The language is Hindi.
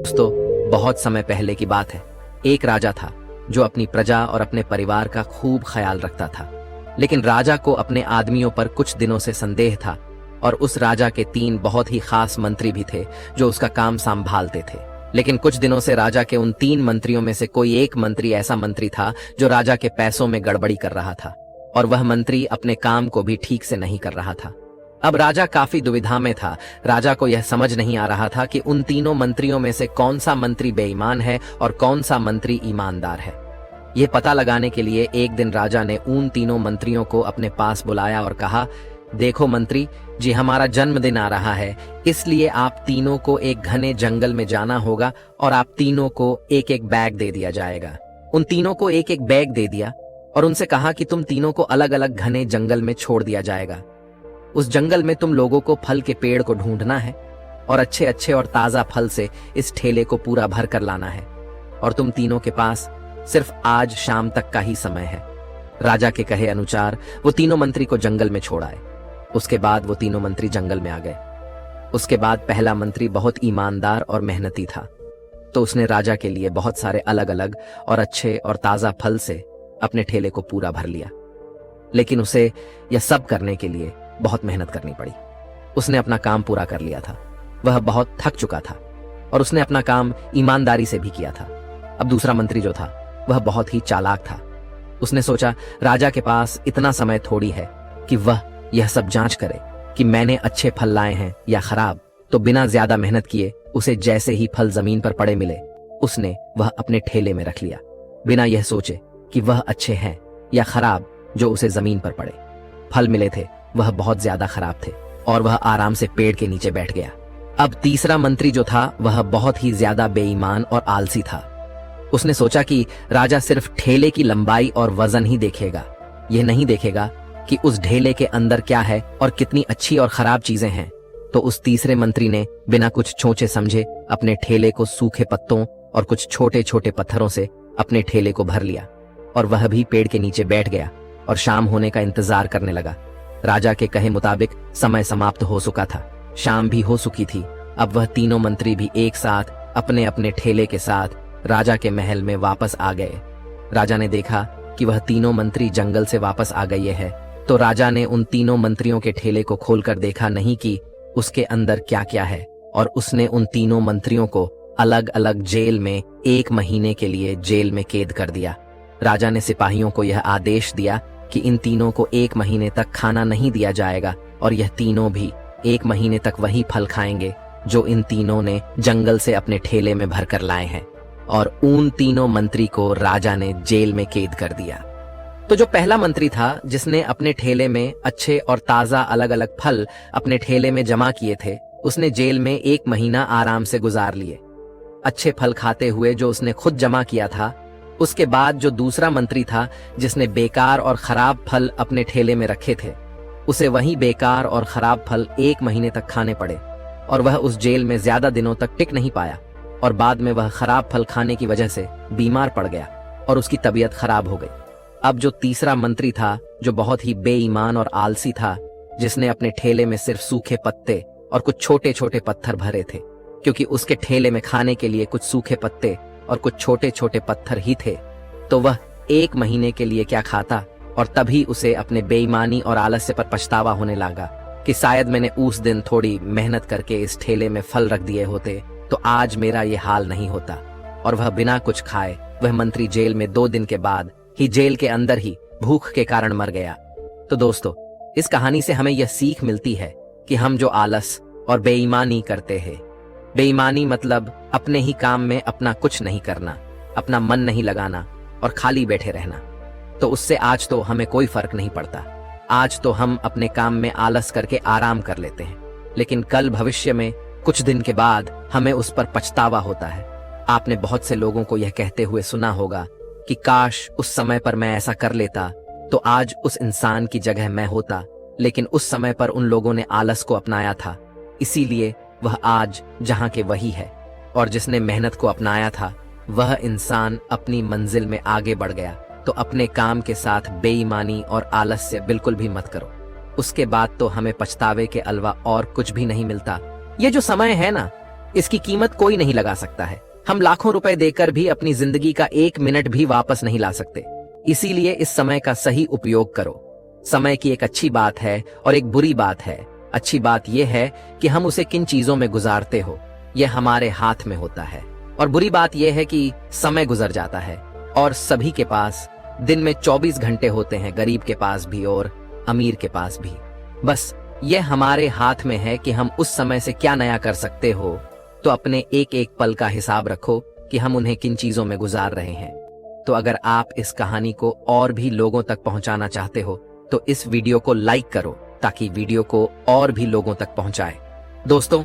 दोस्तों, बहुत समय पहले की बात है। एक राजा था जो अपनी प्रजा और अपने परिवार का खूब ख्याल रखता था। लेकिन राजा को अपने आदमियों पर कुछ दिनों से संदेह था और उस राजा के 3 बहुत ही खास मंत्री भी थे जो उसका काम संभालते थे। लेकिन कुछ दिनों से राजा के उन 3 मंत्रियों में से कोई एक मंत्री ऐसा मंत्री था जो राजा के पैसों में गड़बड़ी कर रहा था और वह मंत्री अपने काम को भी ठीक से नहीं कर रहा था। अब राजा काफी दुविधा में था। राजा को यह समझ नहीं आ रहा था कि उन तीनों मंत्रियों में से कौन सा मंत्री बेईमान है और कौन सा मंत्री ईमानदार है। यह पता लगाने के लिए एक दिन राजा ने उन तीनों मंत्रियों को अपने पास बुलाया और कहा, देखो मंत्री जी, हमारा जन्मदिन आ रहा है, इसलिए आप तीनों को एक घने जंगल में जाना होगा और आप तीनों को एक एक बैग दे दिया जाएगा। उन तीनों को एक एक बैग दे दिया और उनसे कहा कि तुम तीनों को अलग अलग घने जंगल में छोड़ दिया जाएगा। उस जंगल में तुम लोगों को फल के पेड़ को ढूंढना है और अच्छे अच्छे और ताजा फल से इस ठेले को पूरा भर कर लाना है और तुम तीनों के पास सिर्फ आज शाम तक का ही समय है। राजा के कहे अनुसार वो तीनों मंत्री को जंगल में छोड़ आए। उसके बाद वो तीनों मंत्री जंगल में आ गए। उसके बाद पहला मंत्री बहुत ईमानदार और मेहनती था, तो उसने राजा के लिए बहुत सारे अलग अलग और अच्छे और ताजा फल से अपने ठेले को पूरा भर लिया। लेकिन उसे यह सब करने के लिए बहुत मेहनत करनी पड़ी। उसने अपना काम पूरा कर लिया था। वह बहुत थक चुका था और उसने अपना काम ईमानदारी से भी किया था। अब दूसरा मंत्री जो था वह बहुत ही चालाक था। उसने सोचा राजा के पास इतना समय थोड़ी है कि वह यह सब जांच करे कि मैंने अच्छे फल लाए हैं या खराब, तो बिना ज्यादा मेहनत किए उसे जैसे ही फल जमीन पर पड़े मिले उसने वह अपने ठेले में रख लिया, बिना यह सोचे कि वह अच्छे हैं या खराब। जो उसे जमीन पर पड़े फल मिले थे वह बहुत ज्यादा खराब थे और वह आराम से पेड़ के नीचे बैठ गया। अब तीसरा मंत्री जो था वह बहुत ही ज्यादा बेईमान और आलसी था। उसने सोचा कि राजा सिर्फ ठेले की लंबाई और वजन ही देखेगा, यह नहीं देखेगा कि उस ढेले के अंदर क्या है और कितनी अच्छी और खराब चीजें हैं। तो उस तीसरे मंत्री ने बिना कुछ सोचे समझे अपने ठेले को सूखे पत्तों और कुछ छोटे छोटे पत्थरों से अपने ठेले को भर लिया और वह भी पेड़ के नीचे बैठ गया और शाम होने का इंतजार करने लगा। राजा के कहे मुताबिक समय समाप्त हो चुका था, शाम भी हो चुकी थी। अब वह तीनों मंत्री भी एक साथ अपने अपने ठेले के साथ राजा के महल में वापस आ गए। राजा ने देखा कि वह तीनों मंत्री जंगल से वापस आ गए हैं, तो राजा ने उन तीनों मंत्रियों के ठेले को खोलकर देखा नहीं कि उसके अंदर क्या क्या है, और उसने उन तीनों मंत्रियों को अलग अलग जेल में 1 महीने के लिए जेल में कैद कर दिया। राजा ने सिपाहियों को यह आदेश दिया कि इन तीनों को 1 महीने तक खाना नहीं दिया जाएगा और यह तीनों भी 1 महीने तक वही फल खाएंगे जो इन तीनों ने जंगल से अपने ठेले में भरकर लाए हैं। और उन तीनों मंत्री को राजा ने जेल में कैद कर दिया। तो जो पहला मंत्री था जिसने अपने ठेले में अच्छे और ताजा अलग अलग फल अपने ठेले में जमा किए थे, उसने जेल में 1 महीना आराम से गुजार लिए, अच्छे फल खाते हुए जो उसने खुद जमा किया था। उसके बाद जो दूसरा मंत्री था जिसने बेकार और खराब फल अपने ठेले में रखे थे, उसे वही बेकार और खराब फल 1 महीने तक खाने पड़े और वह उस जेल में ज्यादा दिनों तक टिक नहीं पाया और बाद में वह खराब फल खाने की वजह से बीमार पड़ गया और उसकी तबीयत खराब हो गई। अब जो तीसरा मंत्री था जो बहुत ही बेईमान और आलसी था, जिसने अपने ठेले में सिर्फ सूखे पत्ते और कुछ छोटे छोटे पत्थर भरे थे, क्योंकि उसके ठेले में खाने के लिए कुछ सूखे पत्ते और कुछ छोटे छोटे पत्थर ही थे, तो वह 1 महीने के लिए क्या खाता। और तभी उसे अपने बेईमानी और आलस्य पर पछतावा होने लगा कि शायद मैंने उस दिन थोड़ी मेहनत करके इस ठेले में फल रख दिए होते तो आज मेरा ये हाल नहीं होता। और वह बिना कुछ खाए वह मंत्री जेल में 2 दिन के बाद ही जेल के अंदर ही भूख के कारण मर गया। तो दोस्तों, इस कहानी से हमें यह सीख मिलती है कि हम जो आलस और बेईमानी करते हैं, बेईमानी मतलब अपने ही काम में अपना कुछ नहीं करना, अपना मन नहीं लगाना और खाली बैठे रहना, तो उससे आज तो हमें कोई फर्क नहीं पड़ता। आज तो हम अपने काम में आलस करके आराम कर लेते हैं, लेकिन कल भविष्य में कुछ दिन के बाद हमें उस पर पछतावा होता है। आपने बहुत से लोगों को यह कहते हुए सुना होगा कि काश उस समय पर मैं ऐसा कर लेता तो आज उस इंसान की जगह मैं होता, लेकिन उस समय पर उन लोगों ने आलस को अपनाया था, इसीलिए वह आज जहां के वही है। और जिसने मेहनत को अपनाया था वह इंसान अपनी मंजिल में आगे बढ़ गया। तो अपने काम के साथ बेईमानी और आलस्य बिल्कुल भी मत करो, उसके बाद तो हमें पछतावे के अलावा और कुछ भी नहीं मिलता। ये जो समय है ना, इसकी कीमत कोई नहीं लगा सकता है। हम लाखों रुपए देकर भी अपनी जिंदगी का 1 मिनट भी वापस नहीं ला सकते। इसीलिए इस समय का सही उपयोग करो। समय की एक अच्छी बात है और एक बुरी बात है। अच्छी बात यह है कि हम उसे किन चीजों में गुजारते हो, यह हमारे हाथ में होता है। और बुरी बात यह है कि समय गुजर जाता है और सभी के पास दिन में 24 घंटे होते हैं, गरीब के पास भी और अमीर के पास भी। बस यह हमारे हाथ में है कि हम उस समय से क्या नया कर सकते हो। तो अपने एक एक पल का हिसाब रखो कि हम उन्हें किन चीजों में गुजार रहे हैं। तो अगर आप इस कहानी को और भी लोगों तक पहुंचाना चाहते हो तो इस वीडियो को लाइक करो ताकि वीडियो को और भी लोगों तक पहुंचाए। दोस्तों,